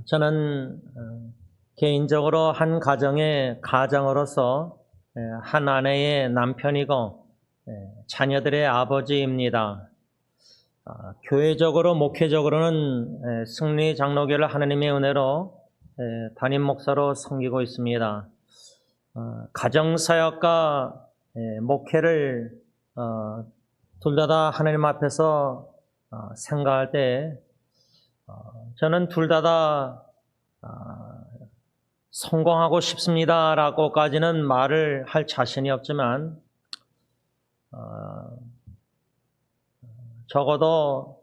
저는 개인적으로 한 가정의 가장으로서 한 아내의 남편이고 자녀들의 아버지입니다. 교회적으로 목회적으로는 승리 장로교를 하나님의 은혜로 담임 목사로 섬기고 있습니다. 가정사역과 목회를 둘 다 하나님 앞에서 생각할 때 저는 둘 다 성공하고 싶습니다라고까지는 말을 할 자신이 없지만 적어도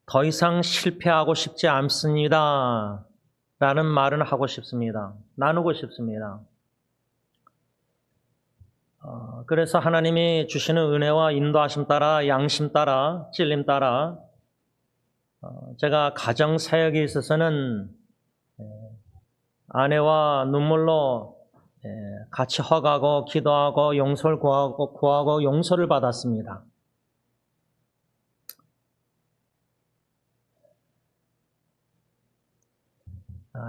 더 이상 실패하고 싶지 않습니다 라는 말은 하고 싶습니다. 나누고 싶습니다. 그래서 하나님이 주시는 은혜와 인도하심 따라, 양심 따라, 찔림 따라 제가 가정사역에 있어서는 아내와 눈물로 같이 허가고 기도하고 용서를 구하고 용서를 받았습니다.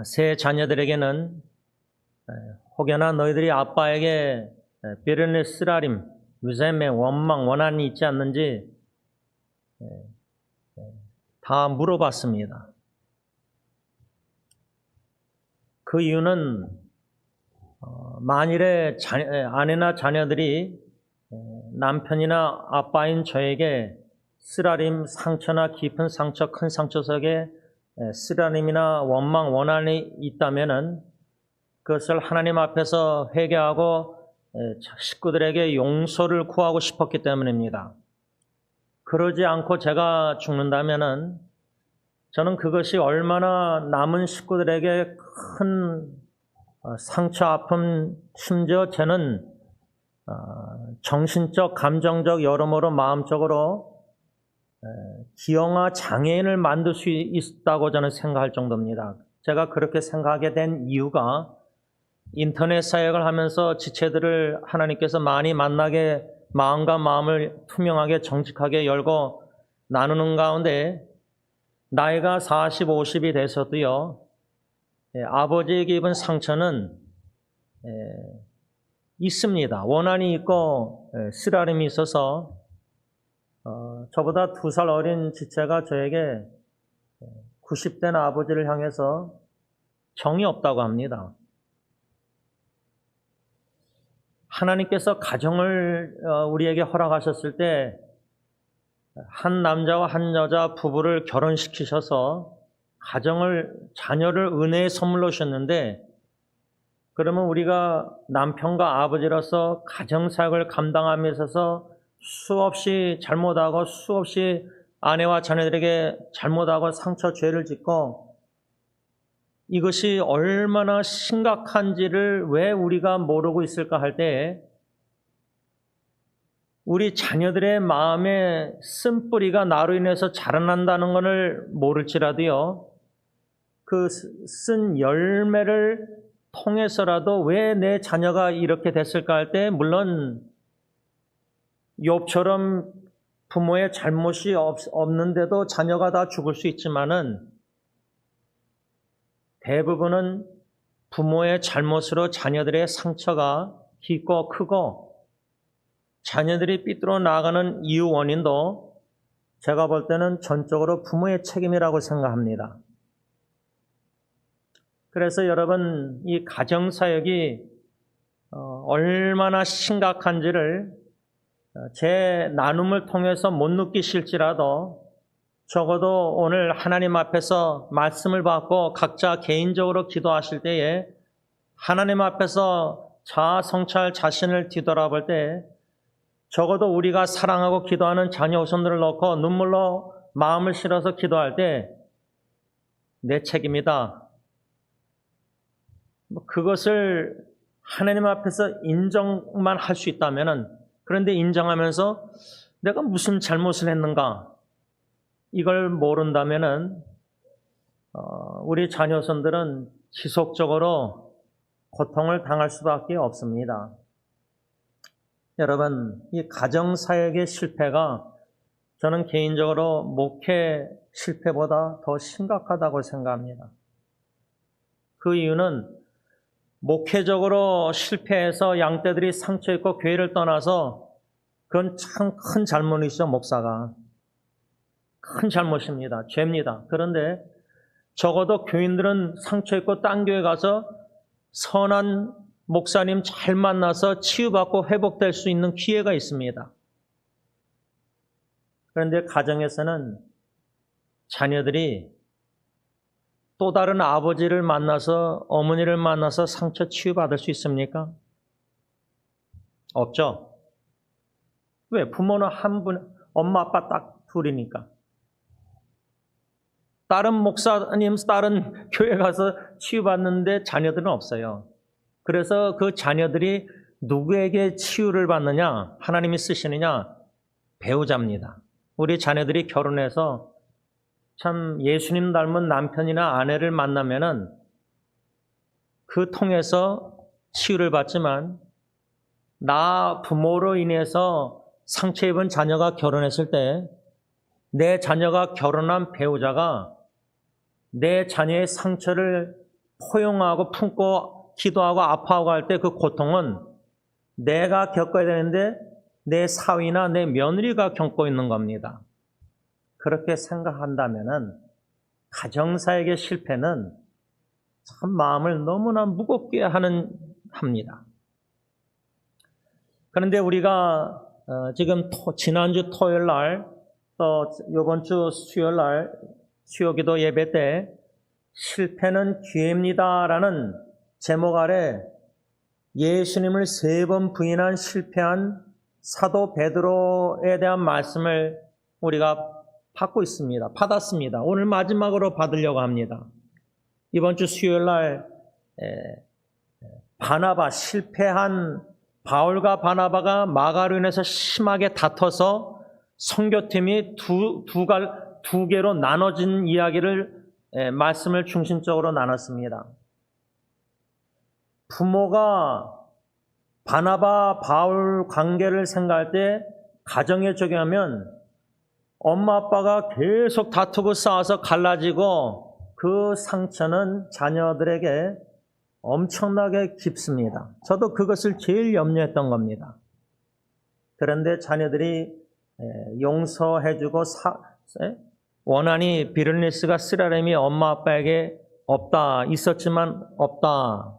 새 자녀들에게는 혹여나 너희들이 아빠에게 비련의 쓰라림, 유샘의 원망, 원한이 있지 않는지 다 물어봤습니다. 그 이유는 만일에 아내나 자녀들이 남편이나 아빠인 저에게 쓰라림, 상처나 깊은 상처, 큰 상처 속에 쓰라림이나 원망, 원한이 있다면은 그것을 하나님 앞에서 회개하고 식구들에게 용서를 구하고 싶었기 때문입니다. 그러지 않고 제가 죽는다면은 저는 그것이 얼마나 남은 식구들에게 큰 상처, 아픔, 심지어 저는 정신적, 감정적, 여러모로 마음적으로 기형아 장애인을 만들 수 있다고 저는 생각할 정도입니다. 제가 그렇게 생각하게 된 이유가 인터넷 사역을 하면서 지체들을 하나님께서 많이 만나게 마음과 마음을 투명하게 정직하게 열고 나누는 가운데 나이가 40, 50이 돼서도요, 아버지에게 입은 상처는 있습니다. 원한이 있고 쓰라림이 있어서 저보다 2살 어린 지체가 저에게 90된 아버지를 향해서 정이 없다고 합니다. 하나님께서 가정을 우리에게 허락하셨을 때 한 남자와 한 여자 부부를 결혼시키셔서 가정을, 자녀를 은혜의 선물로 주셨는데 그러면 우리가 남편과 아버지로서 가정사역을 감당함에 있어서 수없이 잘못하고 수없이 아내와 자녀들에게 잘못하고 상처, 죄를 짓고 이것이 얼마나 심각한지를 왜 우리가 모르고 있을까 할 때 우리 자녀들의 마음에 쓴뿌리가 나로 인해서 자라난다는 것을 모를지라도요, 그 쓴 열매를 통해서라도 왜 내 자녀가 이렇게 됐을까 할 때 물론 욥처럼 부모의 잘못이 없는데도 자녀가 다 죽을 수 있지만은 대부분은 부모의 잘못으로 자녀들의 상처가 깊고 크고 자녀들이 삐뚤어 나가는 이유 원인도 제가 볼 때는 전적으로 부모의 책임이라고 생각합니다. 그래서 여러분, 이 가정사역이 얼마나 심각한지를 제 나눔을 통해서 못 느끼실지라도 적어도 오늘 하나님 앞에서 말씀을 받고 각자 개인적으로 기도하실 때에 하나님 앞에서 자아 성찰 자신을 뒤돌아볼 때 적어도 우리가 사랑하고 기도하는 자녀 후손들을 놓고 눈물로 마음을 실어서 기도할 때 내 책임이다. 그것을 하나님 앞에서 인정만 할 수 있다면은, 그런데 인정하면서 내가 무슨 잘못을 했는가 이걸 모른다면은 우리 자녀손들은 지속적으로 고통을 당할 수밖에 없습니다. 여러분, 이 가정사역의 실패가 저는 개인적으로 목회 실패보다 더 심각하다고 생각합니다. 그 이유는 목회적으로 실패해서 양떼들이 상처 입고 교회를 떠나서 그건 참 큰 잘못이죠, 목사가. 큰 잘못입니다. 죄입니다. 그런데 적어도 교인들은 상처 입고 딴 교회 가서 선한 목사님 잘 만나서 치유받고 회복될 수 있는 기회가 있습니다. 그런데 가정에서는 자녀들이 또 다른 아버지를 만나서 어머니를 만나서 상처 치유받을 수 있습니까? 없죠. 왜? 부모는 한 분, 엄마 아빠 딱 둘이니까. 다른 목사님, 다른 교회 가서 치유받는데 자녀들은 없어요. 그래서 그 자녀들이 누구에게 치유를 받느냐, 하나님이 쓰시느냐, 배우자입니다. 우리 자녀들이 결혼해서 참 예수님 닮은 남편이나 아내를 만나면은 그 통해서 치유를 받지만, 나 부모로 인해서 상처 입은 자녀가 결혼했을 때 내 자녀가 결혼한 배우자가 내 자녀의 상처를 포용하고 품고 기도하고 아파하고 할 때 그 고통은 내가 겪어야 되는데 내 사위나 내 며느리가 겪고 있는 겁니다. 그렇게 생각한다면은 가정사역의 실패는 참 마음을 너무나 무겁게 합니다. 그런데 우리가 지금 지난주 토요일 날 또 이번 주 수요일 날 수요기도 예배 때 실패는 기회입니다라는 제목 아래 예수님을 3번 부인한 실패한 사도 베드로에 대한 말씀을 우리가 받았습니다. 오늘 마지막으로 받으려고 합니다. 이번 주 수요일 날 실패한 바울과 바나바가 마가로 인해서 심하게 다퉈서 선교팀이 두 개로 나눠진 이야기를 말씀을 중심적으로 나눴습니다. 부모가 바나바, 바울 관계를 생각할 때 가정에 적용하면 엄마 아빠가 계속 다투고 싸워서 갈라지고 그 상처는 자녀들에게 엄청나게 깊습니다. 저도 그것을 제일 염려했던 겁니다. 그런데 자녀들이 용서해주고 원한이 비를니스가 스라렘이 엄마 아빠에게 있었지만 없다.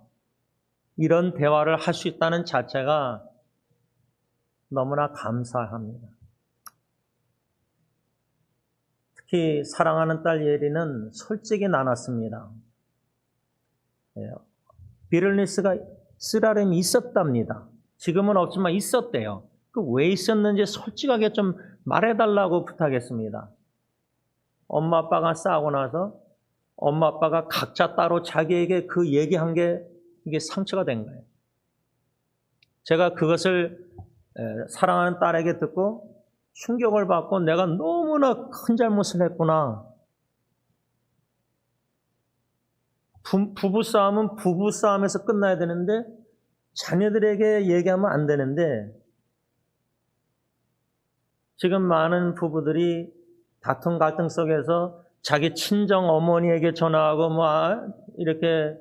이런 대화를 할 수 있다는 자체가 너무나 감사합니다. 특히 사랑하는 딸 예리는 솔직히 나눴습니다. 비를니스가 스라렘이 있었답니다. 지금은 없지만 있었대요. 그 왜 있었는지 솔직하게 좀 말해달라고 부탁했습니다. 엄마 아빠가 싸우고 나서 엄마 아빠가 각자 따로 자기에게 그 얘기한 게 이게 상처가 된 거예요. 제가 그것을 사랑하는 딸에게 듣고 충격을 받고 내가 너무나 큰 잘못을 했구나. 부부싸움은 부부싸움에서 끝나야 되는데 자녀들에게 얘기하면 안 되는데 지금 많은 부부들이 다툼 갈등 속에서 자기 친정 어머니에게 전화하고 이렇게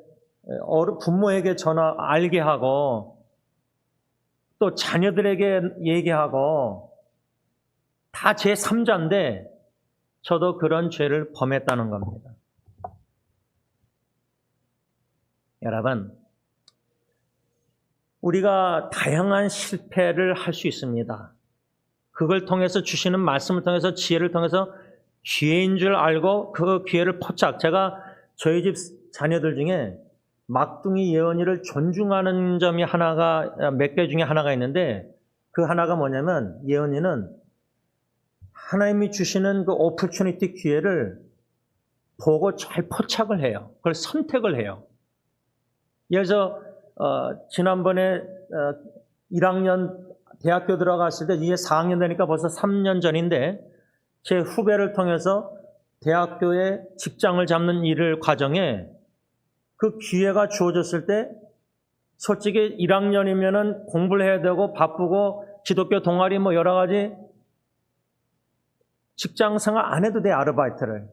부모에게 알게 하고 또 자녀들에게 얘기하고 다 제3자인데 저도 그런 죄를 범했다는 겁니다. 여러분, 우리가 다양한 실패를 할 수 있습니다. 그걸 통해서 주시는 말씀을 통해서 지혜를 통해서 기회인 줄 알고 그 기회를 제가 저희 집 자녀들 중에 막둥이 예언이를 존중하는 점이 몇 개 중에 하나가 있는데 그 하나가 뭐냐면 예언이는 하나님이 주시는 그 오퍼튜니티 기회를 보고 잘 포착을 해요. 그걸 선택을 해요. 예를 들어서 지난번에 1학년 대학교 들어갔을 때 이게 4학년 되니까 벌써 3년 전인데 제 후배를 통해서 대학교에 직장을 잡는 과정에 그 기회가 주어졌을 때 솔직히 1학년이면은 공부를 해야 되고 바쁘고 기독교 동아리 여러 가지 직장 생활 안 해도 돼, 아르바이트를.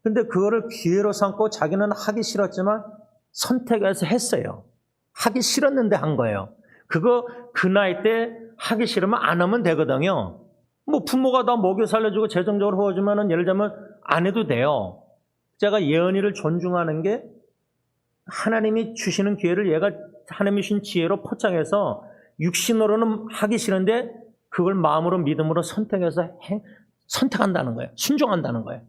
근데 그거를 기회로 삼고 자기는 하기 싫었지만 선택해서 했어요. 하기 싫었는데 한 거예요. 그거 그 나이 때 하기 싫으면 안 하면 되거든요. 뭐 부모가 다 먹여 살려주고 재정적으로 도와주면은 예를 들면 안 해도 돼요. 제가 예언이를 존중하는 게 하나님이 주시는 기회를 얘가 하나님이 주신 지혜로 포장해서 육신으로는 하기 싫은데 그걸 마음으로 믿음으로 선택해서 선택한다는 거예요. 순종한다는 거예요.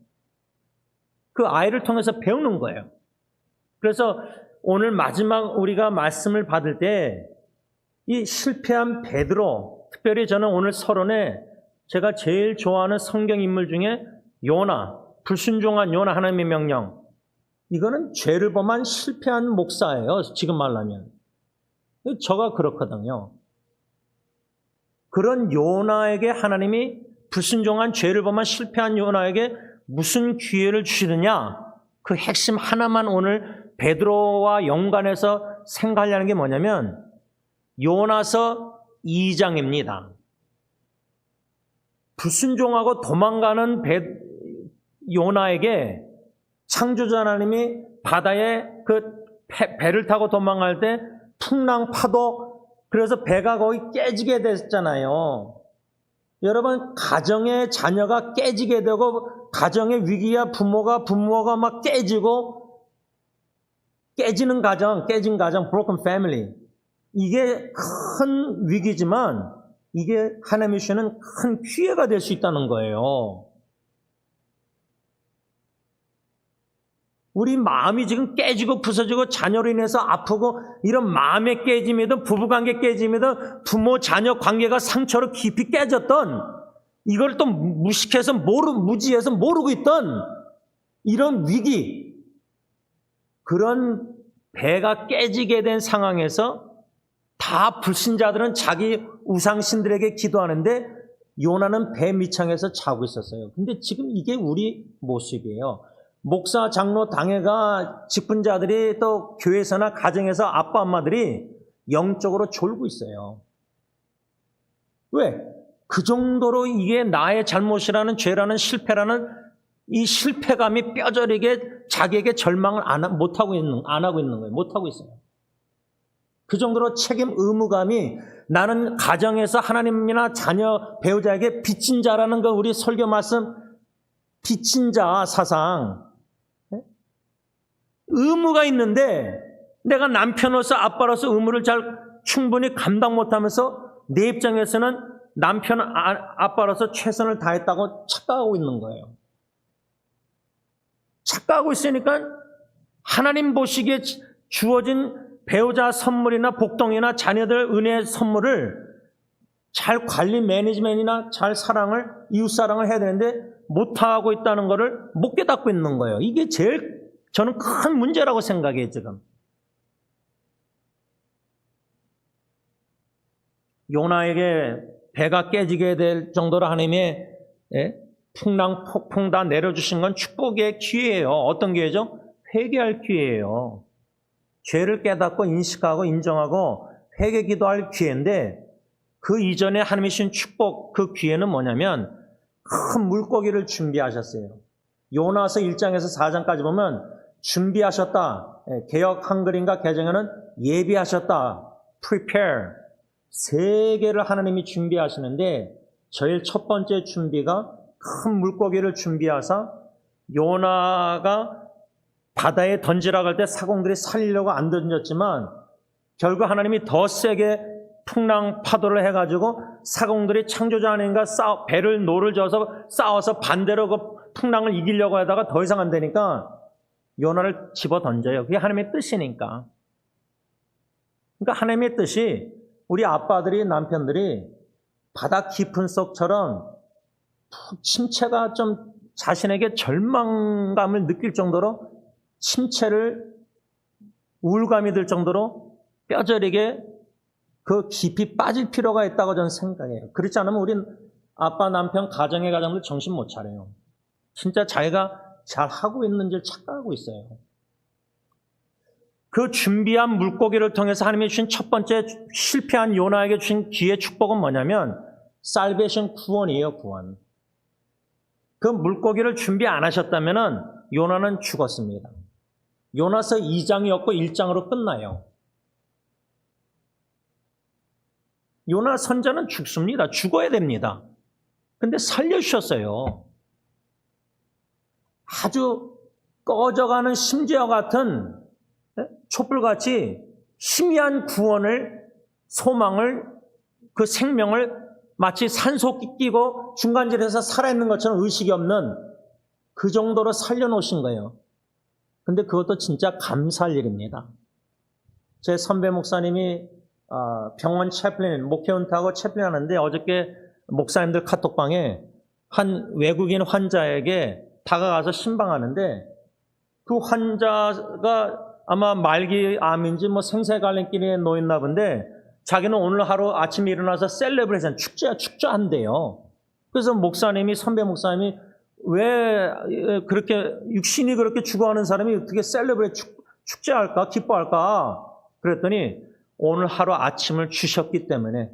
그 아이를 통해서 배우는 거예요. 그래서 오늘 마지막 우리가 말씀을 받을 때 이 실패한 베드로, 특별히 저는 오늘 서론에 제가 제일 좋아하는 성경 인물 중에 요나, 불순종한 요나 하나님의 명령. 이거는 죄를 범한 실패한 목사예요. 지금 말하면. 저가 그렇거든요. 그런 요나에게 하나님이 불순종한 죄를 범한 실패한 요나에게 무슨 기회를 주시느냐? 그 핵심 하나만 오늘 베드로와 연관해서 생각하려는 게 뭐냐면 요나서 2장입니다. 불순종하고 도망가는 요나에게 창조자 하나님이 바다에 그 배를 타고 도망갈 때 풍랑 파도, 그래서 배가 거의 깨지게 됐잖아요. 여러분, 가정의 자녀가 깨지게 되고 가정의 위기야 부모가 막 깨지고 깨지는 가정, 깨진 가정, broken family. 이게 큰 위기지만 이게 하나님이 주시는 큰 기회가 될 수 있다는 거예요. 우리 마음이 지금 깨지고 부서지고 자녀로 인해서 아프고 이런 마음의 깨짐이든 부부관계 깨짐이든 부모 자녀 관계가 상처로 깊이 깨졌던 이걸 또 무식해서 무지해서 모르고 있던 이런 위기, 그런 배가 깨지게 된 상황에서 다 불신자들은 자기 우상신들에게 기도하는데 요나는 배 밑창에서 자고 있었어요. 근데 지금 이게 우리 모습이에요. 목사, 장로, 당회가 직분자들이 또 교회에서나 가정에서 아빠, 엄마들이 영적으로 졸고 있어요. 왜? 그 정도로 이게 나의 잘못이라는 죄라는 실패라는 이 실패감이 뼈저리게 자기에게 절망을 안 하고 있는 거예요. 못하고 있어요. 그 정도로 책임 의무감이 나는 가정에서 하나님이나 자녀, 배우자에게 빚진 자라는 거 우리 설교 말씀 빚진 자 사상 의무가 있는데 내가 남편으로서 아빠로서 의무를 잘 충분히 감당 못하면서 내 입장에서는 남편 아빠로서 최선을 다했다고 착각하고 있는 거예요. 착각하고 있으니까 하나님 보시기에 주어진 배우자 선물이나 복덩이나 자녀들 은혜의 선물을 잘 관리 매니지먼트나 잘 사랑을 이웃사랑을 해야 되는데 못하고 있다는 것을 못 깨닫고 있는 거예요. 이게 제일 저는 큰 문제라고 생각해요. 지금 요나에게 배가 깨지게 될 정도로 하나님의 풍랑 폭풍 다 내려주신 건 축복의 기회예요. 어떤 기회죠? 회개할 기회예요. 죄를 깨닫고 인식하고 인정하고 회개 기도할 기회인데 그 이전에 하나님이 주신 축복, 그 기회는 뭐냐면 큰 물고기를 준비하셨어요. 요나서 1장에서 4장까지 보면 준비하셨다. 개역 한글인가 개정에는 예비하셨다. prepare. 세 개를 하나님이 준비하시는데 제일 첫 번째 준비가 큰 물고기를 준비하사 요나가 바다에 던지라고 할 때 사공들이 살리려고 안 던졌지만 결국 하나님이 더 세게 풍랑 파도를 해가지고 사공들이 창조자 하나님과 배를 노를 져서 싸워서 반대로 그 풍랑을 이기려고 하다가 더 이상 안 되니까 요나를 집어 던져요. 그게 하나님의 뜻이니까. 그러니까 하나님의 뜻이 우리 아빠들이 남편들이 바다 깊은 속처럼 침체가 좀 자신에게 절망감을 느낄 정도로 침체를 우울감이 들 정도로 뼈저리게 그 깊이 빠질 필요가 있다고 저는 생각해요. 그렇지 않으면 우린 아빠, 남편, 가정의 가정들 정신 못 차려요. 진짜 자기가 잘 하고 있는 줄 착각하고 있어요. 그 준비한 물고기를 통해서 하나님이 주신 첫 번째 실패한 요나에게 주신 기회 축복은 뭐냐면 살베이션 구원이에요. 구원. 그 물고기를 준비 안 하셨다면은 요나는 죽었습니다. 요나서 2장이었고 1장으로 끝나요. 요나 선자는 죽습니다. 죽어야 됩니다. 근데 살려주셨어요. 아주 꺼져가는 심지어 같은 촛불같이 희미한 구원을, 소망을, 그 생명을 마치 산소 끼고 중간질에서 살아있는 것처럼 의식이 없는 그 정도로 살려놓으신 거예요. 근데 그것도 진짜 감사할 일입니다. 제 선배 목사님이 병원 채플린, 목회 은퇴하고 채플린 하는데 어저께 목사님들 카톡방에 한 외국인 환자에게 다가가서 신방하는데 그 환자가 아마 말기 암인지 뭐 생사의 갈림길에 놓였나 본데 자기는 오늘 하루 아침에 일어나서 셀레브레이션, 축제한대요. 그래서 목사님이, 선배 목사님이 왜 그렇게 육신이 그렇게 죽어가는 사람이 어떻게 축제할까, 기뻐할까? 그랬더니 오늘 하루 아침을 주셨기 때문에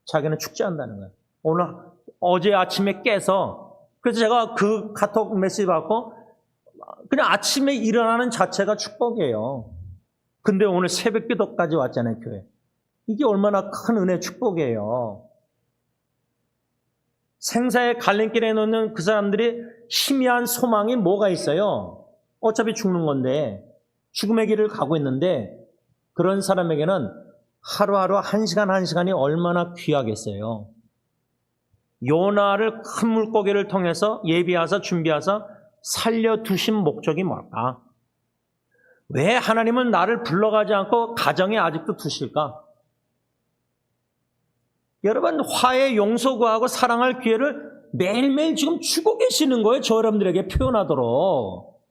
자기는 축제한다는 거예요. 어제 아침에 깨서, 그래서 제가 그 카톡 메시지 받고 그냥 아침에 일어나는 자체가 축복이에요. 근데 오늘 새벽 기도까지 왔잖아요, 교회. 이게 얼마나 큰 은혜, 축복이에요. 생사의 갈림길에 놓는 그 사람들이 희미한 소망이 뭐가 있어요? 어차피 죽는 건데, 죽음의 길을 가고 있는데, 그런 사람에게는 하루하루 한 시간이 얼마나 귀하겠어요. 요나를 큰 물고기를 통해서 예비하사 준비하사 살려두신 목적이 뭘까? 왜 하나님은 나를 불러가지 않고 가정에 아직도 두실까? 여러분, 화해, 용서 구하고 사랑할 기회를 매일매일 지금 주고 계시는 거예요. 저 여러분들에게 표현하도록.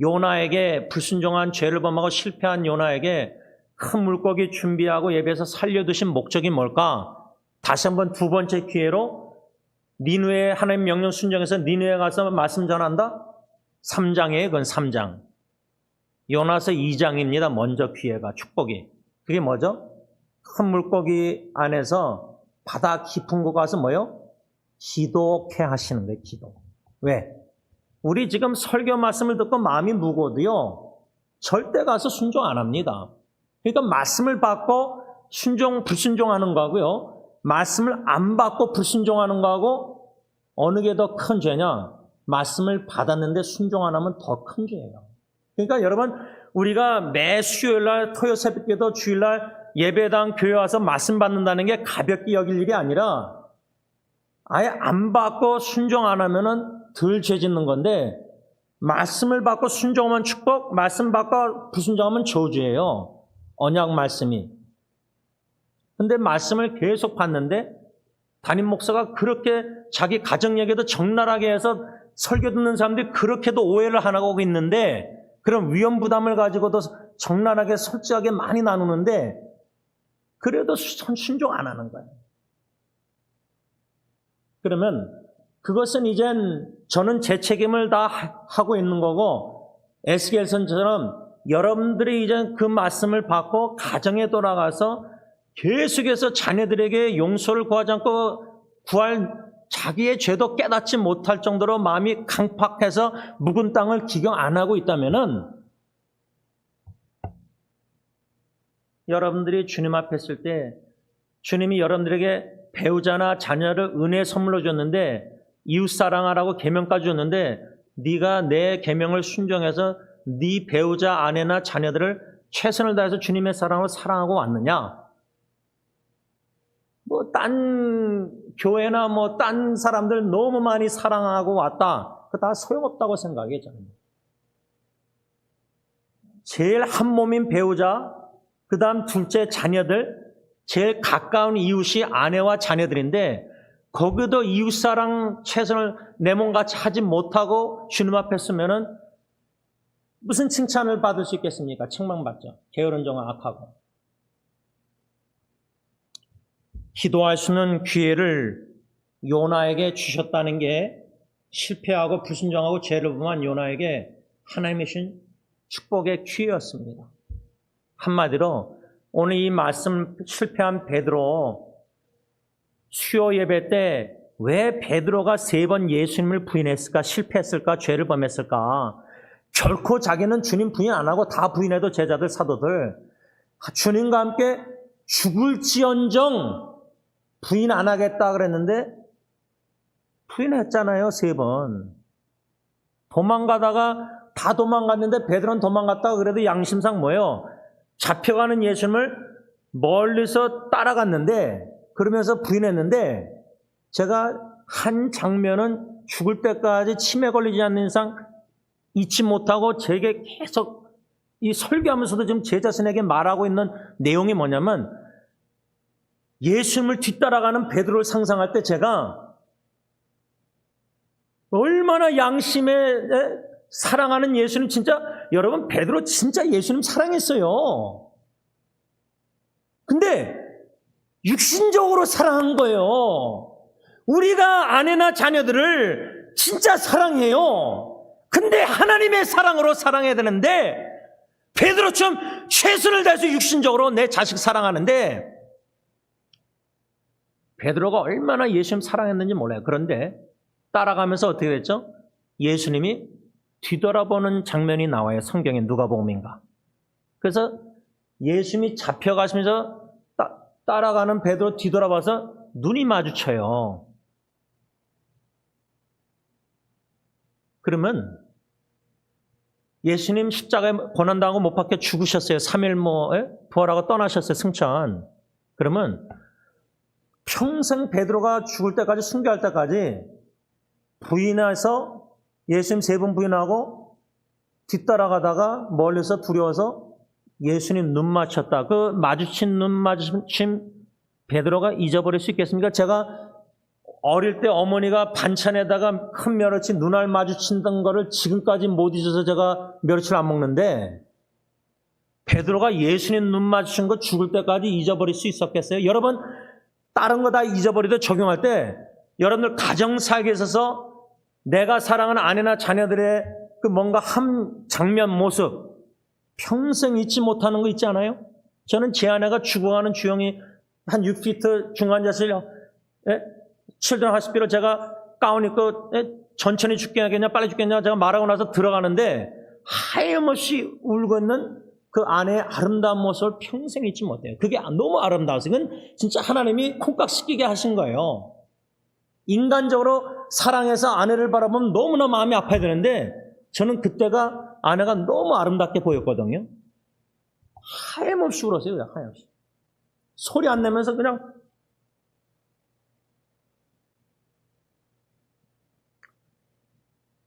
요나에게 불순종한 죄를 범하고 실패한 요나에게 큰 물고기 준비하고 예배해서 살려두신 목적이 뭘까? 다시 한번 두 번째 기회로 니느웨 하나님 명령 순종해서 니느웨 가서 말씀 전한다? 3장이에요. 그건 3장. 요나서 2장입니다. 먼저 기회가, 축복이. 그게 뭐죠? 큰 물고기 안에서 바다 깊은 곳 가서 뭐요? 기도케 하시는 거예요. 기도. 왜? 우리 지금 설교 말씀을 듣고 마음이 무거워도요, 절대 가서 순종 안 합니다. 그러니까 말씀을 받고 불순종하는 거하고요, 말씀을 안 받고 불순종하는 거하고 어느 게 더 큰 죄냐? 말씀을 받았는데 순종 안 하면 더 큰 죄예요. 그러니까 여러분, 우리가 매 수요일날, 토요 새벽기도, 주일날 예배당 교회 와서 말씀 받는다는 게 가볍게 여길 일이 아니라 아예 안 받고 순종 안 하면은 덜 죄 짓는 건데, 말씀을 받고 순종하면 축복, 말씀 받고 불순종하면 저주예요. 언약 말씀이. 근데 말씀을 계속 받는데 담임 목사가 그렇게 자기 가정 얘기도 적나라하게 해서 설교 듣는 사람들이 그렇게도 오해를 안 하고 있는데, 그런 위험 부담을 가지고도 적나라하게 솔직하게 많이 나누는데 그래도 순종 안 하는 거예요. 그러면 그것은 이젠 저는 제 책임을 다 하고 있는 거고, 에스겔 선처럼 여러분들이 이제 그 말씀을 받고 가정에 돌아가서 계속해서 자녀들에게 용서를 구하지 않고 자기의 죄도 깨닫지 못할 정도로 마음이 강팍해서 묵은 땅을 기경 안 하고 있다면은, 여러분들이 주님 앞에 있을 때 주님이 여러분들에게 배우자나 자녀를 은혜 선물로 줬는데, 이웃 사랑하라고 계명까지 줬는데, 네가 내 계명을 순종해서 네 배우자, 아내나 자녀들을 최선을 다해서 주님의 사랑으로 사랑하고 왔느냐? 뭐 딴 교회나 뭐 딴 사람들 너무 많이 사랑하고 왔다, 그거 다 소용없다고 생각해요, 저는. 제일 한 몸인 배우자, 그 다음 둘째 자녀들, 제일 가까운 이웃이 아내와 자녀들인데, 거기도 이웃사랑 최선을 내 몸같이 하지 못하고 주님 앞에 서면은 무슨 칭찬을 받을 수 있겠습니까? 책망받죠. 게으른 정은 악하고. 기도할 수 있는 기회를 요나에게 주셨다는 게, 실패하고 불순종하고 죄를 범한 요나에게 하나님이 주신 축복의 기회였습니다. 한마디로 오늘 이 말씀 실패한 베드로 수요 예배 때 왜 베드로가 3번 예수님을 부인했을까? 실패했을까? 죄를 범했을까? 결코 자기는 주님 부인 안 하고 다 부인해도 제자들, 사도들 주님과 함께 죽을지언정 부인 안 하겠다 그랬는데 부인했잖아요. 3번. 도망가다가 다 도망갔는데 베드로는 도망갔다가 그래도 양심상 뭐예요? 잡혀가는 예수님을 멀리서 따라갔는데 그러면서 부인했는데 제가 한 장면은 죽을 때까지 치매 걸리지 않는 이상 잊지 못하고 제게 계속 이 설교하면서도 지금 제 자신에게 말하고 있는 내용이 뭐냐면 예수님을 뒤따라가는 베드로를 상상할 때 제가 얼마나 양심에 사랑하는 예수님 진짜 여러분 베드로 진짜 예수님 사랑했어요. 근데 육신적으로 사랑한 거예요. 우리가 아내나 자녀들을 진짜 사랑해요. 근데 하나님의 사랑으로 사랑해야 되는데 베드로처럼 최선을 다해서 육신적으로 내 자식 사랑하는데 베드로가 얼마나 예수님 사랑했는지 몰라요. 그런데 따라가면서 어떻게 됐죠? 예수님이 뒤돌아보는 장면이 나와요. 성경에 누가복음인가. 그래서 예수님이 잡혀가시면서 따라가는 베드로 뒤돌아봐서 눈이 마주쳐요. 그러면 예수님 십자가에 고난당하고 못 박혀 죽으셨어요. 3일 부활하고 떠나셨어요. 승천. 그러면 평생 베드로가 죽을 때까지 순교할 때까지 부인해서 예수님 3번 부인하고 뒤따라가다가 멀리서 두려워서 예수님 눈 맞췄다. 그 마주친 눈 마주침 베드로가 잊어버릴 수 있겠습니까? 제가 어릴 때 어머니가 반찬에다가 큰 멸치 눈알 마주친던 거를 지금까지 못 잊어서 제가 멸치를 안 먹는데 베드로가 예수님 눈 마주친 거 죽을 때까지 잊어버릴 수 있었겠어요? 여러분 다른 거 다 잊어버리도 적용할 때 여러분들 가정사역에 있어서 내가 사랑하는 아내나 자녀들의 그 뭔가 한 장면 모습 평생 잊지 못하는 거 있지 않아요? 저는 제 아내가 죽어가는 주영이 한 6피트 중환자실 칠드런 하스피로 제가 가운 입고 천천히 죽겠냐 빨리 죽겠냐 제가 말하고 나서 들어가는데 하염없이 울고 있는 그 아내의 아름다운 모습을 평생 잊지 못해요. 그게 너무 아름다워서 이건 진짜 하나님이 콩깍 씻기게 하신 거예요. 인간적으로 사랑해서 아내를 바라보면 너무나 마음이 아파야 되는데 저는 그때가 아내가 너무 아름답게 보였거든요. 하염없이 울었어요. 그냥 하염없이. 소리 안 내면서 그냥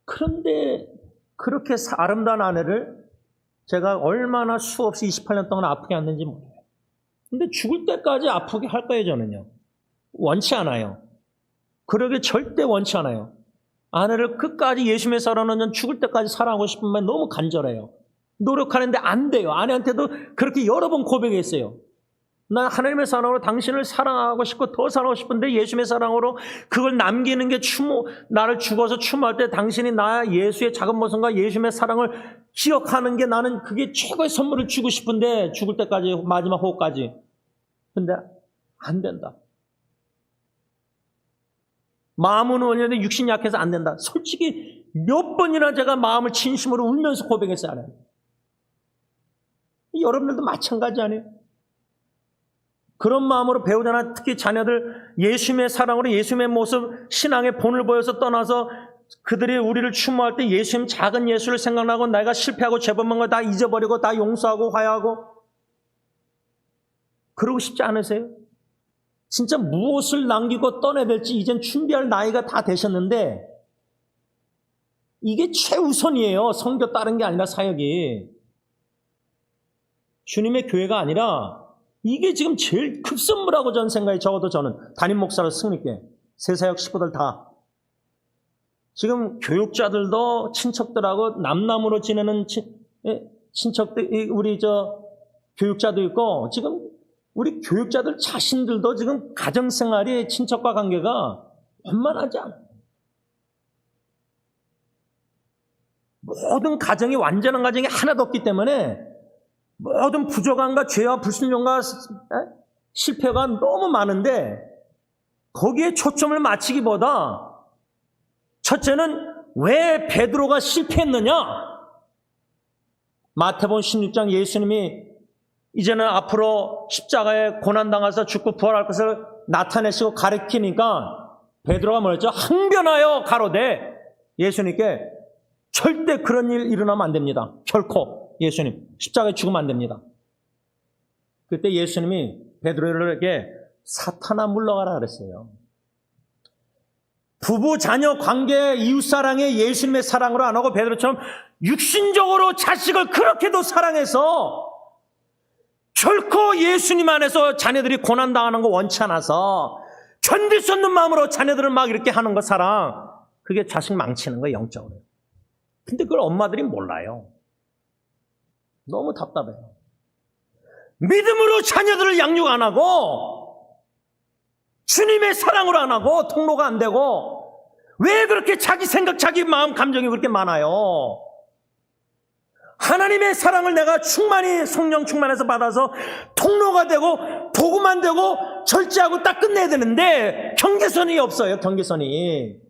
그런데 그렇게 아름다운 아내를 제가 얼마나 수없이 28년 동안 아프게 했는지 몰라요. 근데 죽을 때까지 아프게 할 거예요, 저는요. 원치 않아요. 그러게 절대 원치 않아요. 아내를 끝까지 예수님의 사랑하는 죽을 때까지 사랑하고 싶으면 너무 간절해요. 노력하는데 안 돼요. 아내한테도 그렇게 여러 번 고백했어요. 나 하나님의 사랑으로 당신을 사랑하고 싶고 더 사랑하고 싶은데 예수님의 사랑으로 그걸 남기는 게 나를 죽어서 추모할 때 당신이 나 예수의 작은 모습과 예수님의 사랑을 기억하는 게 나는 그게 최고의 선물을 주고 싶은데 죽을 때까지 마지막 호흡까지. 근데 안 된다. 마음은 원하는데 육신이 약해서 안 된다. 솔직히 몇 번이나 제가 마음을 진심으로 울면서 고백했어요. 안 해요. 여러분들도 마찬가지 아니에요? 그런 마음으로 배우자나 특히 자녀들 예수님의 사랑으로 예수님의 모습 신앙의 본을 보여서 떠나서 그들이 우리를 추모할 때 예수님 작은 예수를 생각나고 내가 실패하고 죄범한 거 다 잊어버리고 다 용서하고 화해하고 그러고 싶지 않으세요? 진짜 무엇을 남기고 떠나야 될지 이젠 준비할 나이가 다 되셨는데 이게 최우선이에요. 선교 따른 게 아니라 사역이. 주님의 교회가 아니라 이게 지금 제일 급선무라고 저는 생각이 적어도 저는 담임 목사로 승리께 새사역 식구들 다 지금 교육자들도 친척들하고 남남으로 지내는 친척들 우리 교육자도 있고 지금 우리 교육자들 자신들도 지금 가정생활이 친척과 관계가 원만하지 않아요. 모든 가정이 완전한 가정이 하나도 없기 때문에 모든 부족함과 죄와 불순종과 실패가 너무 많은데 거기에 초점을 맞추기보다 첫째는 왜 베드로가 실패했느냐? 마태복음 16장 예수님이 이제는 앞으로 십자가에 고난당해서 죽고 부활할 것을 나타내시고 가르치니까 베드로가 뭐랬죠? 항변하여 가로되 예수님께 절대 그런 일 일어나면 안 됩니다. 결코 예수님 십자가에 죽으면 안 됩니다. 그때 예수님이 베드로에게 사탄아 물러가라 그랬어요. 부부 자녀 관계 이웃사랑에 예수님의 사랑으로 안 하고 베드로처럼 육신적으로 자식을 그렇게도 사랑해서 결코 예수님 안에서 자녀들이 고난당하는 거 원치 않아서 견딜 수 없는 마음으로 자녀들을 막 이렇게 하는 거 사랑, 그게 자식 망치는 거예요, 영적으로. 근데 그걸 엄마들이 몰라요. 너무 답답해요. 믿음으로 자녀들을 양육 안 하고 주님의 사랑으로 안 하고 통로가 안 되고 왜 그렇게 자기 생각, 자기 마음, 감정이 그렇게 많아요? 하나님의 사랑을 내가 충만히 성령 충만해서 받아서 통로가 되고 복음만 되고 절제하고 딱 끝내야 되는데 경계선이 없어요. 경계선이.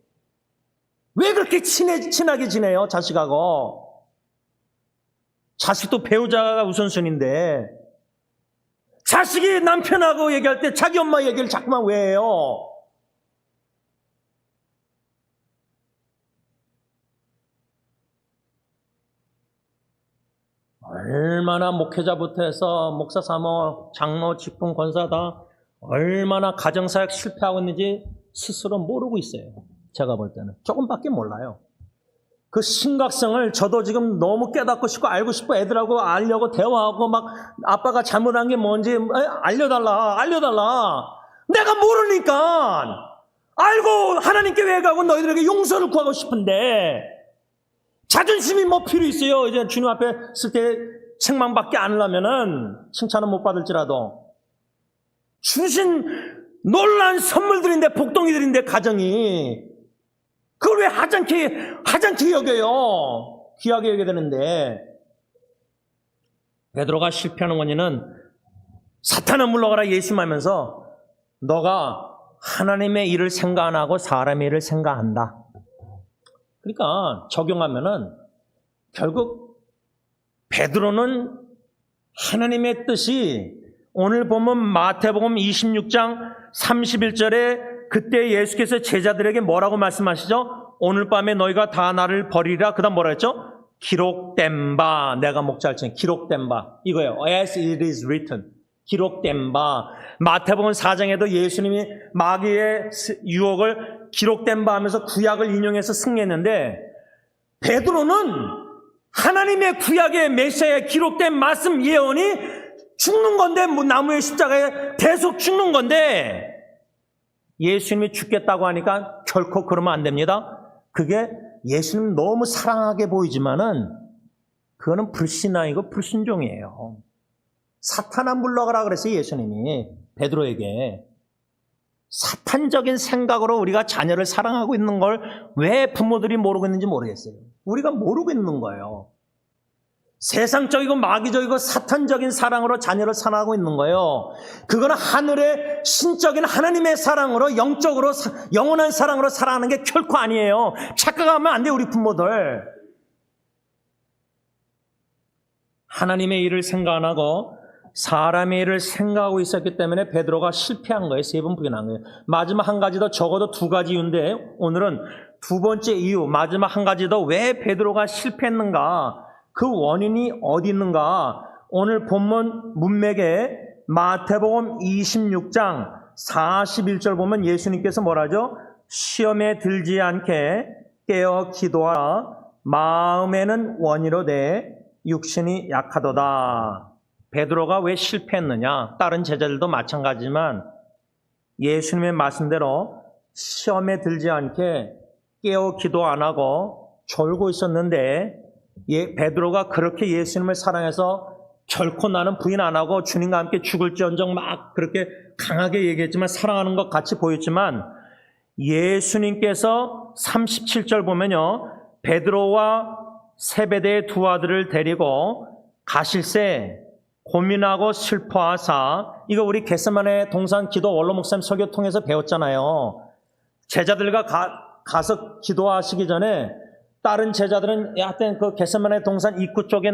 왜 그렇게 친하게 지내요? 자식하고. 자식도 배우자가 우선순위인데 자식이 남편하고 얘기할 때 자기 엄마 얘기를 자꾸만 왜 해요? 얼마나 목회자부터 해서 목사, 사모, 장로, 직분, 권사다 얼마나 가정사역 실패하고 있는지 스스로 모르고 있어요. 제가 볼 때는 조금밖에 몰라요. 그 심각성을 저도 지금 너무 깨닫고 싶고 알고 싶고 애들하고 알려고 대화하고 막 아빠가 잘못한 게 뭔지 알려달라. 내가 모르니까 알고 하나님께 왜 가고 너희들에게 용서를 구하고 싶은데 자존심이 뭐 필요 있어요. 이제 주님 앞에 쓸 때 책망받지 않으려면은 칭찬은 못 받을지라도 주신 놀라운 선물들인데 복덩이들인데 가정이 그걸 왜 하찮게 여겨요? 귀하게 여겨야 되는데 베드로가 실패하는 원인은 사탄아 물러가라 예심하면서 너가 하나님의 일을 생각 안 하고 사람의 일을 생각한다. 그러니까 적용하면은 결국 베드로는 하나님의 뜻이 오늘 보면 마태복음 26장 31절에 그때 예수께서 제자들에게 뭐라고 말씀하시죠? 오늘 밤에 너희가 다 나를 버리리라. 그 다음 뭐라 했죠? 기록된 바, 내가 목자일지니 기록된 바 이거예요. As it is written. 기록된 바. 마태복음 4장에도 예수님이 마귀의 유혹을 기록된 바 하면서 구약을 인용해서 승리했는데 베드로는 하나님의 구약의 메시아에 기록된 말씀 예언이 죽는 건데 나무의 십자가에 계속 죽는 건데 예수님이 죽겠다고 하니까 결코 그러면 안 됩니다. 그게 예수님 너무 사랑하게 보이지만은 그거는 불신앙이고 불순종이에요. 사탄아 물러가라 그랬어요. 예수님이 베드로에게. 사탄적인 생각으로 우리가 자녀를 사랑하고 있는 걸 왜 부모들이 모르고 있는지 모르겠어요. 우리가 모르고 있는 거예요. 세상적이고 마귀적이고 사탄적인 사랑으로 자녀를 사랑하고 있는 거예요. 그거는 하늘의 신적인 하나님의 사랑으로 영적으로 영원한 사랑으로 사랑하는 게 결코 아니에요. 착각하면 안 돼요. 우리 부모들. 하나님의 일을 생각 안 하고 사람의 일을 생각하고 있었기 때문에 베드로가 실패한 거예요. 3번 부인한 거예요. 마지막 한 가지 더, 적어도 2가지 이유인데 오늘은 2번째 이유, 마지막 한 가지 더 왜 베드로가 실패했는가, 그 원인이 어디 있는가. 오늘 본문 문맥에 마태복음 26장 41절 보면 예수님께서 뭐라죠? 시험에 들지 않게 깨어 기도하라. 마음에는 원이로되 육신이 약하도다. 베드로가 왜 실패했느냐? 다른 제자들도 마찬가지지만 예수님의 말씀대로 시험에 들지 않게 깨어 기도 안 하고 졸고 있었는데 베드로가 그렇게 예수님을 사랑해서 결코 나는 부인 안 하고 주님과 함께 죽을지언정 막 그렇게 강하게 얘기했지만 사랑하는 것 같이 보였지만 예수님께서 37절 보면요. 베드로와 세베대의 2 아들을 데리고 가실새 고민하고 슬퍼하사, 이거 우리 겟세마네 동산 기도 원로 목사님 설교 통해서 배웠잖아요. 제자들과 가서 기도하시기 전에 다른 제자들은 하여튼 그 겟세마네 동산 입구 쪽에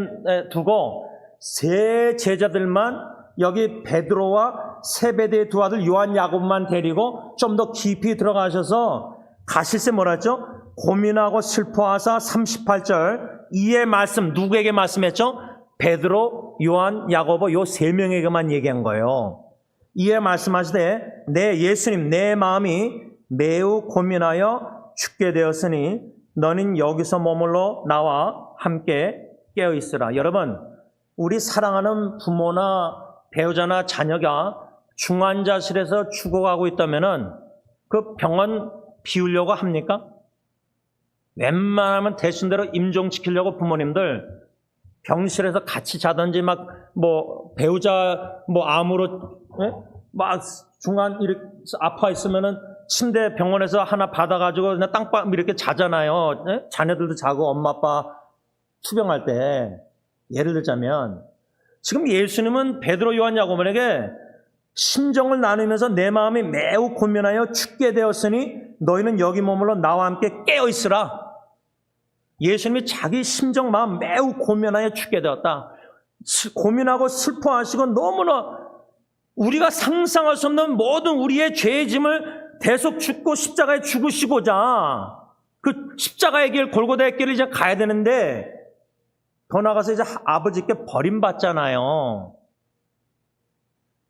두고 세 제자들만, 여기 베드로와 세베대의 두 아들 요한 야곱만 데리고 좀 더 깊이 들어가셔서 가실새 뭐라 했죠? 고민하고 슬퍼하사 38절 이의 말씀, 누구에게 말씀했죠? 베드로, 요한, 야고보 요 세 명에게만 얘기한 거예요. 이에 말씀하시되 내 예수님, 내 마음이 매우 고민하여 죽게 되었으니 너는 여기서 머물러 나와 함께 깨어 있으라. 여러분, 우리 사랑하는 부모나 배우자나 자녀가 중환자실에서 죽어가고 있다면은 그 병원 비우려고 합니까? 웬만하면 대신대로 임종시키려고 부모님들 병실에서 같이 자든지 배우자 암으로 막 중간 이렇게 아파 있으면은 침대 병원에서 하나 받아가지고 그냥 땅밥 이렇게 자잖아요. 자녀들도 자고 엄마 아빠 투병할 때. 예를 들자면 지금 예수님은 베드로, 요한, 야고보에게 심정을 나누면서 내 마음이 매우 고민하여 죽게 되었으니 너희는 여기 머물러 나와 함께 깨어 있으라. 예수님이 자기 심정 마음 매우 고민하여 죽게 되었다. 고민하고 슬퍼하시고 너무나 우리가 상상할 수 없는 모든 우리의 죄의 짐을 대속 죽고 십자가에 죽으시고자 그 십자가의 길, 골고다의 길을 이제 가야 되는데 더 나가서 이제 아버지께 버림받잖아요.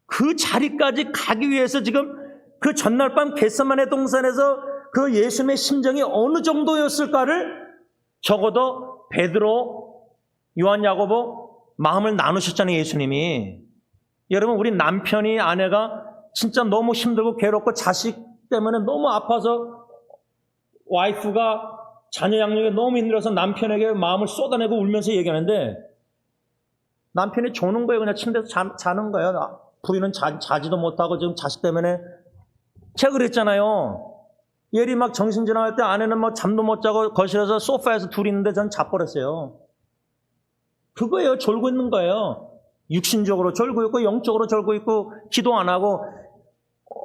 그 자리까지 가기 위해서 지금 그 전날 밤 겟세마네 동산에서 그 예수님의 심정이 어느 정도였을까를 적어도 베드로, 요한, 야고보 마음을 나누셨잖아요, 예수님이. 여러분, 우리 남편이, 아내가 진짜 너무 힘들고 괴롭고 자식 때문에 너무 아파서 와이프가 자녀 양육에 너무 힘들어서 남편에게 마음을 쏟아내고 울면서 얘기하는데 남편이 조는 거예요. 그냥 침대에서 자는 거예요. 부인은 자지도 못하고 지금 자식 때문에. 제가 그랬잖아요. 예리 막 정신 지나갈 때 아내는 막 잠도 못 자고 거실에서 소파에서 둘이 있는데 전 자버렸어요. 그거예요. 졸고 있는 거예요. 육신적으로 졸고 있고 영적으로 졸고 있고 기도 안 하고,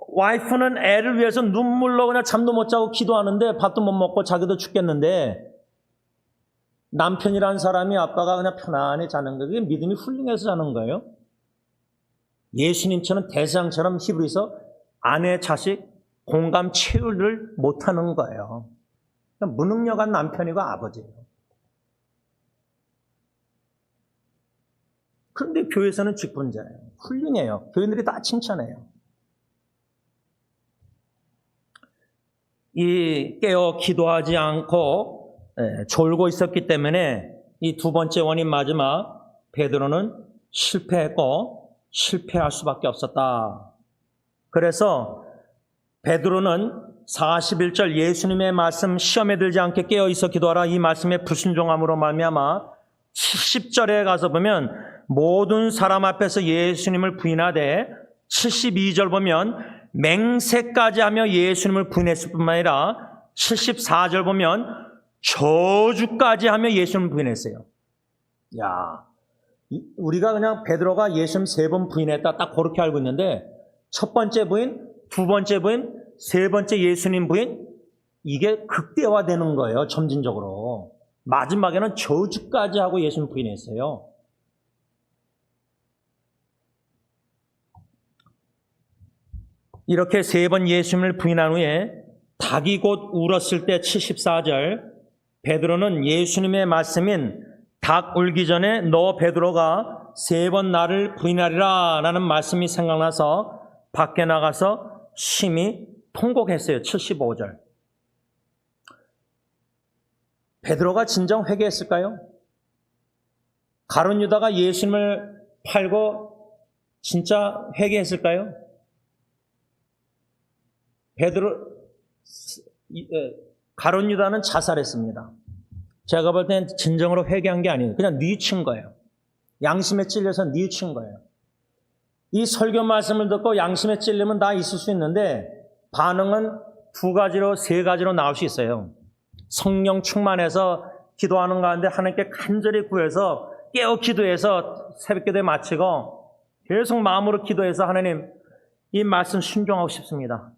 와이프는 애를 위해서 눈물로 그냥 잠도 못 자고 기도하는데 밥도 못 먹고 자기도 죽겠는데 남편이라는 사람이 아빠가 그냥 편안히 자는 거예요. 그게 믿음이 훌륭해서 자는 거예요. 예수님처럼 대상처럼 히브리서 아내, 자식 공감 채우를 못하는 거예요. 그러니까 무능력한 남편이고 아버지예요. 그런데 교회에서는 직분자예요. 훌륭해요. 교인들이 다 칭찬해요. 이 깨어 기도하지 않고 졸고 있었기 때문에 이 두 번째 원인 마지막 베드로는 실패했고 실패할 수밖에 없었다. 그래서 베드로는 41절 예수님의 말씀 시험에 들지 않게 깨어 있어 기도하라 이 말씀에 불순종함으로 말미암아 70절에 가서 보면 모든 사람 앞에서 예수님을 부인하되 72절 보면 맹세까지 하며 예수님을 부인했을 뿐만 아니라 74절 보면 저주까지 하며 예수님을 부인했어요. 야, 우리가 그냥 베드로가 예수님 3번 부인했다 딱 그렇게 알고 있는데 첫 번째 부인, 두 번째 부인, 세 번째 예수님 부인, 이게 극대화되는 거예요. 점진적으로. 마지막에는 저주까지 하고 예수님 부인했어요. 이렇게 3번 예수님을 부인한 후에 닭이 곧 울었을 때 74절 베드로는 예수님의 말씀인 닭 울기 전에 너 베드로가 3번 나를 부인하리라 라는 말씀이 생각나서 밖에 나가서 심히 통곡했어요. 75절. 베드로가 진정 회개했을까요? 가룟 유다가 예수님을 팔고 진짜 회개했을까요? 가룟 유다는 자살했습니다. 제가 볼 땐 진정으로 회개한 게 아니에요. 그냥 뉘우친 거예요. 양심에 찔려서 뉘우친 거예요. 이 설교 말씀을 듣고 양심에 찔리면 다 있을 수 있는데 반응은 2가지로 3가지로 나올 수 있어요. 성령 충만해서 기도하는 가운데 하나님께 간절히 구해서 깨어 기도해서 새벽기도에 마치고 계속 마음으로 기도해서 하나님 이 말씀 순종하고 싶습니다.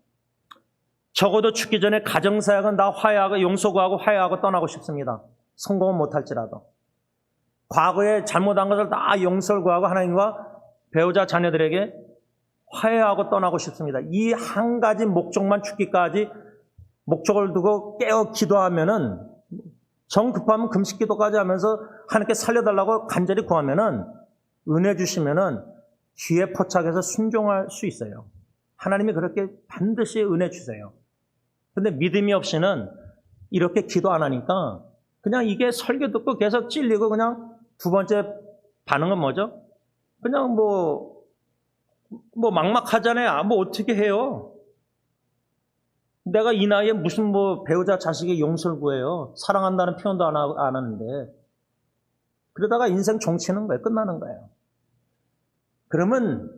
적어도 죽기 전에 가정사역은 다 화해하고 용서구하고 화해하고 떠나고 싶습니다. 성공은 못할지라도. 과거에 잘못한 것을 다 용서를 구하고 하나님과 배우자 자녀들에게 화해하고 떠나고 싶습니다. 이 한 가지 목적만 죽기까지 목적을 두고 깨어 기도하면은 정 급하면 금식 기도까지 하면서 하나님께 살려달라고 간절히 구하면은 은혜 주시면은 귀에 포착해서 순종할 수 있어요. 하나님이 그렇게 반드시 은혜 주세요. 근데 믿음이 없이는 이렇게 기도 안 하니까 그냥 이게 설교 듣고 계속 찔리고 그냥 두 번째 반응은 뭐죠? 그냥 뭐 막막하잖아요. 뭐 어떻게 해요? 내가 이 나이에 무슨 뭐 배우자 자식의 용서를 구해요. 사랑한다는 표현도 안 하는데. 그러다가 인생 종치는 거예요. 끝나는 거예요. 그러면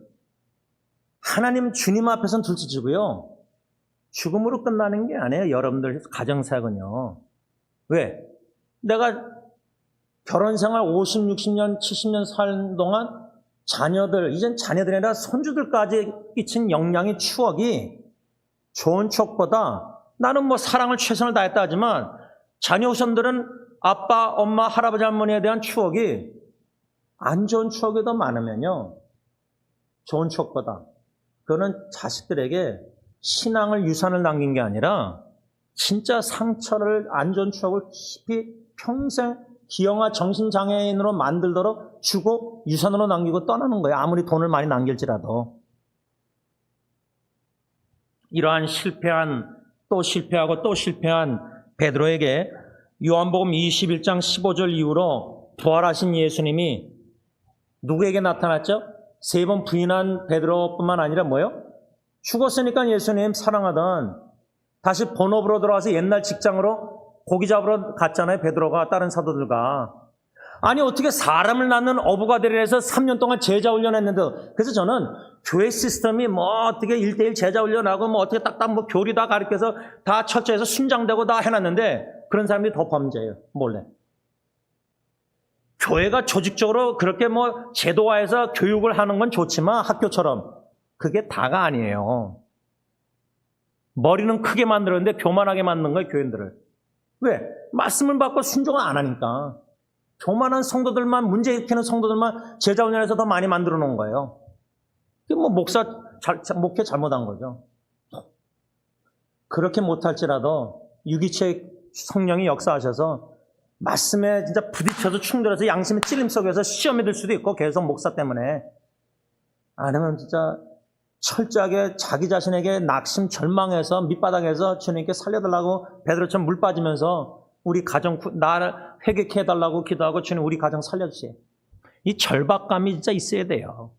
하나님 주님 앞에서는 둘째치고요. 죽음으로 끝나는 게 아니에요. 여러분들 가정사역은요. 왜? 내가 결혼생활 50, 60년, 70년 살 동안 자녀들, 이젠 자녀들이 아니라 손주들까지 끼친 영향의 추억이 좋은 추억보다 나는 뭐 사랑을 최선을 다했다 하지만 자녀 후손들은 아빠, 엄마, 할아버지, 할머니에 대한 추억이 안 좋은 추억이 더 많으면요. 좋은 추억보다. 그거는 자식들에게 신앙을 유산을 남긴 게 아니라 진짜 상처를 안 좋은 추억을 깊이 평생 기형아 정신장애인으로 만들도록 주고 유산으로 남기고 떠나는 거예요. 아무리 돈을 많이 남길지라도. 이러한 실패한 또 실패하고 또 실패한 베드로에게 요한복음 21장 15절 이후로 부활하신 예수님이 누구에게 나타났죠? 3번 부인한 베드로뿐만 아니라 뭐요? 죽었으니까 예수님 사랑하던 다시 본업으로 돌아와서 옛날 직장으로 고기 잡으러 갔잖아요. 베드로가 다른 사도들과. 아니 어떻게 사람을 낳는 어부가 되려 해서 3년 동안 제자 훈련했는데 그래서 저는 교회 시스템이 뭐 어떻게 1대1 제자 훈련하고 뭐 어떻게 딱딱 뭐 교리 다 가르쳐서 다 철저해서 순장되고 다 해놨는데 그런 사람들이 더 범죄예요. 몰래. 교회가 조직적으로 그렇게 뭐 제도화해서 교육을 하는 건 좋지만 학교처럼 그게 다가 아니에요. 머리는 크게 만들었는데 교만하게 만든 거예요. 교인들을. 왜? 말씀을 받고 순종을 안 하니까. 교만한 성도들만 문제 일으키는 성도들만 제자 훈련해서 더 많이 만들어 놓은 거예요. 그게 뭐 목회 잘못한 거죠. 그렇게 못할지라도 유기체 성령이 역사하셔서 말씀에 진짜 부딪혀서 충돌해서 양심의 찔림 속에서 시험에 들 수도 있고 계속 목사 때문에 아니면 진짜 철저하게 자기 자신에게 낙심 절망해서 밑바닥에서 주님께 살려달라고 베드로처럼 물 빠지면서 우리 가정 나를 회개케 해달라고 기도하고 주님 우리 가정 살려주세요. 이 절박감이 진짜 있어야 돼요.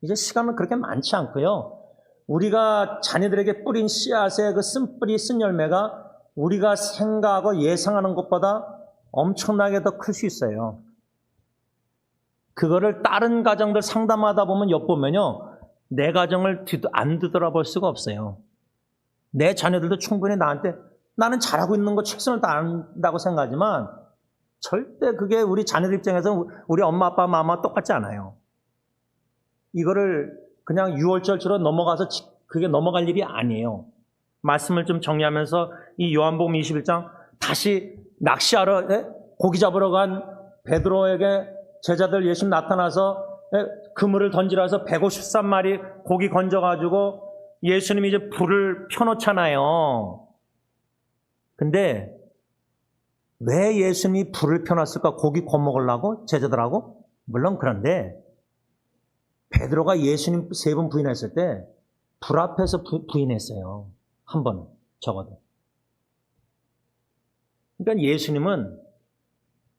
이제 시간은 그렇게 많지 않고요. 우리가 자녀들에게 뿌린 씨앗의 그 쓴뿌리 쓴 열매가 우리가 생각하고 예상하는 것보다 엄청나게 더 클 수 있어요. 그거를 다른 가정들 상담하다 보면 엿보면요. 내 가정을 안 뒤돌아볼 수가 없어요. 내 자녀들도 충분히 나한테 나는 잘하고 있는 거 최선을 다한다고 생각하지만 절대 그게 우리 자녀들 입장에서 우리 엄마 아빠 마마 똑같지 않아요. 이거를 그냥 유월절처로 넘어가서 그게 넘어갈 일이 아니에요. 말씀을 좀 정리하면서 이 요한복음 21장 다시 낚시하러 고기 잡으러 간 베드로에게 제자들 예수님 나타나서 그물을 던지라 해서 153마리 고기 건져가지고 예수님이 이제 불을 펴놓잖아요. 근데 왜 예수님이 불을 펴놨을까? 고기 구워 먹으려고? 제자들하고? 물론 그런데 베드로가 예수님 3번 부인했을 때 불 앞에서 부인했어요. 한 번 적어도. 그러니까 예수님은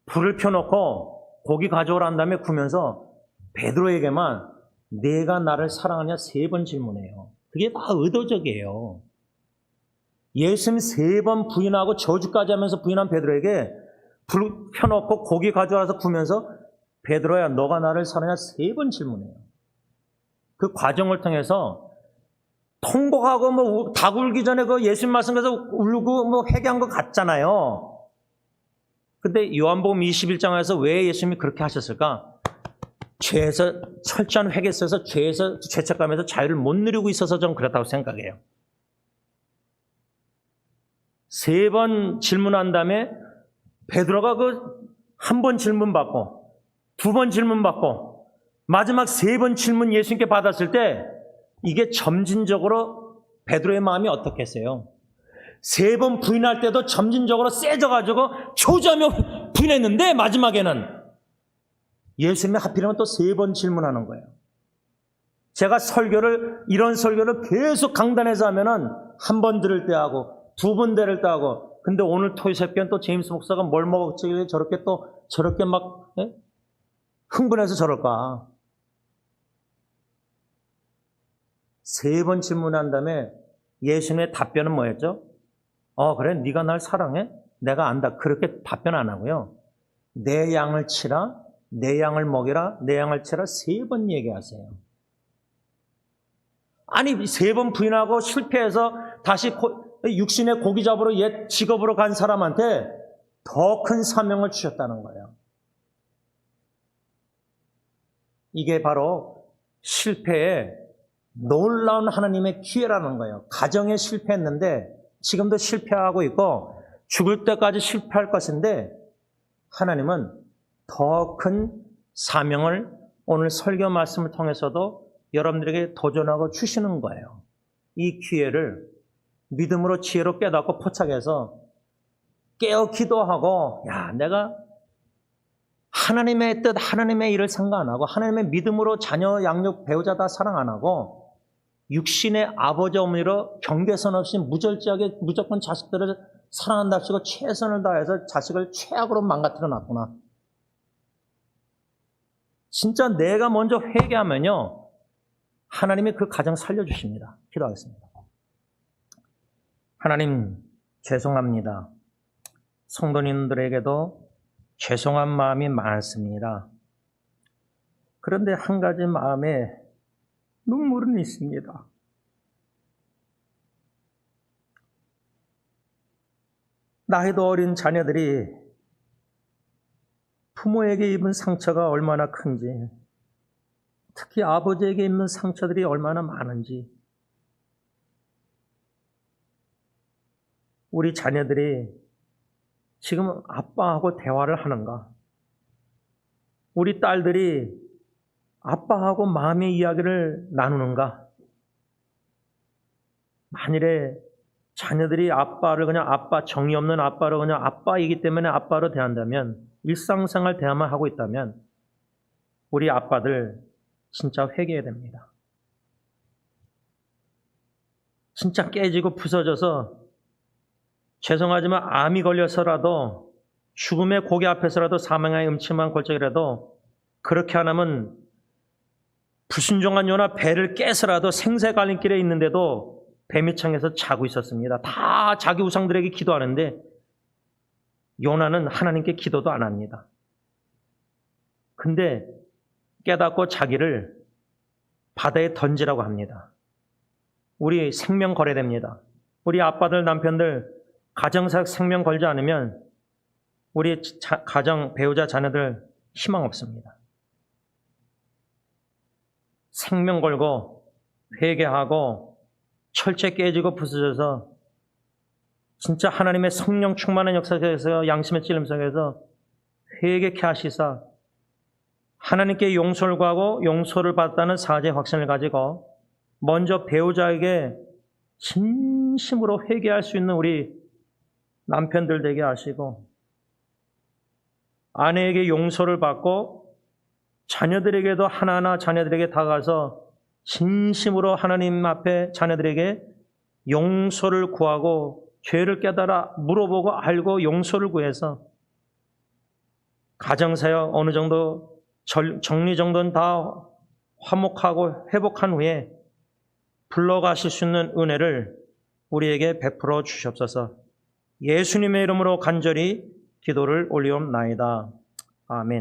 불을 펴놓고 고기 가져오란 다음에 구면서 베드로에게만 내가 나를 사랑하냐 3번 질문해요. 그게 다 의도적이에요. 예수님 3번 부인하고 저주까지 하면서 부인한 베드로에게 불 펴놓고 고기 가져와서 구면서 베드로야 너가 나를 사랑하냐 3번 질문해요. 그 과정을 통해서 통곡하고 뭐 닭 울기 전에 그 예수님 말씀에서 울고 뭐 회개한 것 같잖아요. 근데 요한복음 21장에서 왜 예수님이 그렇게 하셨을까? 죄에서 철저한 회개에 있어서 죄책감에서 자유를 못 누리고 있어서 좀 그렇다고 생각해요. 3번 질문한 다음에 베드로가 한 번 질문 받고 2번 질문 받고 마지막 3번 질문 예수님께 받았을 때 이게 점진적으로 베드로의 마음이 어떻겠어요? 3번 부인할 때도 점진적으로 세져가지고 초조하며 부인했는데 마지막에는 예수님이 하필이면 또 3번 질문하는 거예요. 제가 이런 설교를 계속 강단에서 하면은 한 번 들을 때 하고 2번 들을 때 하고, 근데 오늘 토요일 새벽엔 또 제임스 목사가 뭘 먹었길래 저렇게 막 흥분해서 저럴까? 3번 질문한 다음에 예수님의 답변은 뭐였죠? 그래, 네가 날 사랑해? 내가 안다. 그렇게 답변 안 하고요. 내 양을 치라, 내 양을 먹이라, 내 양을 치라 3번 얘기하세요. 아니 3번 부인하고 실패해서 다시 육신의 고기 잡으러 옛 직업으로 간 사람한테 더 큰 사명을 주셨다는 거예요. 이게 바로 실패의 놀라운 하나님의 기회라는 거예요. 가정에 실패했는데 지금도 실패하고 있고 죽을 때까지 실패할 것인데 하나님은 더 큰 사명을 오늘 설교 말씀을 통해서도 여러분들에게 도전하고 주시는 거예요. 이 기회를 믿음으로 지혜로 깨닫고 포착해서 깨어 기도하고, 내가 하나님의 뜻, 하나님의 일을 생각 안 하고 하나님의 믿음으로 자녀 양육 배우자 다 사랑 안 하고 육신의 아버지 어머니로 경계선 없이 무절제하게 무조건 자식들을 사랑한답시고 최선을 다해서 자식을 최악으로 망가뜨려 놨구나. 진짜 내가 먼저 회개하면요 하나님이 그 가정 살려주십니다. 기도하겠습니다. 하나님 죄송합니다. 성도님들에게도 죄송한 마음이 많습니다. 그런데 한 가지 마음에 눈물은 있습니다. 나이도 어린 자녀들이 부모에게 입은 상처가 얼마나 큰지, 특히 아버지에게 입는 상처들이 얼마나 많은지, 우리 자녀들이 지금 아빠하고 대화를 하는가? 우리 딸들이 아빠하고 마음의 이야기를 나누는가? 만일에 자녀들이 아빠를 그냥 정이 없는 아빠를 그냥 아빠이기 때문에 아빠로 대한다면, 일상생활 대화만 하고 있다면 우리 아빠들 진짜 회개해야 됩니다. 진짜 깨지고 부서져서 죄송하지만 암이 걸려서라도 죽음의 고개 앞에서라도 사망의 음침한 골짜기라도 그렇게 안 하면 불순종한 요나 배를 깨서라도 생사 갈림길에 있는데도 뱀이창에서 자고 있었습니다. 다 자기 우상들에게 기도하는데 요나는 하나님께 기도도 안 합니다. 근데 깨닫고 자기를 바다에 던지라고 합니다. 우리 생명 거래됩니다. 우리 아빠들, 남편들 가정사 생명 걸지 않으면 우리 가정, 배우자, 자녀들 희망 없습니다. 생명 걸고 회개하고 철제 깨지고 부서져서 진짜 하나님의 성령 충만한 역사 속에서 양심의 찔림 속에서 회개케 하시사 하나님께 용서를 구하고 용서를 받았다는 사죄 확신을 가지고 먼저 배우자에게 진심으로 회개할 수 있는 우리 남편들 되게 하시고 아내에게 용서를 받고 자녀들에게도 하나하나 자녀들에게 다가가서 진심으로 하나님 앞에 자녀들에게 용서를 구하고 죄를 깨달아 물어보고 알고 용서를 구해서 가정사역 어느 정도 정리정돈 다 화목하고 회복한 후에 불러가실 수 있는 은혜를 우리에게 베풀어 주시옵소서. 예수님의 이름으로 간절히 기도를 올리옵나이다. 아멘.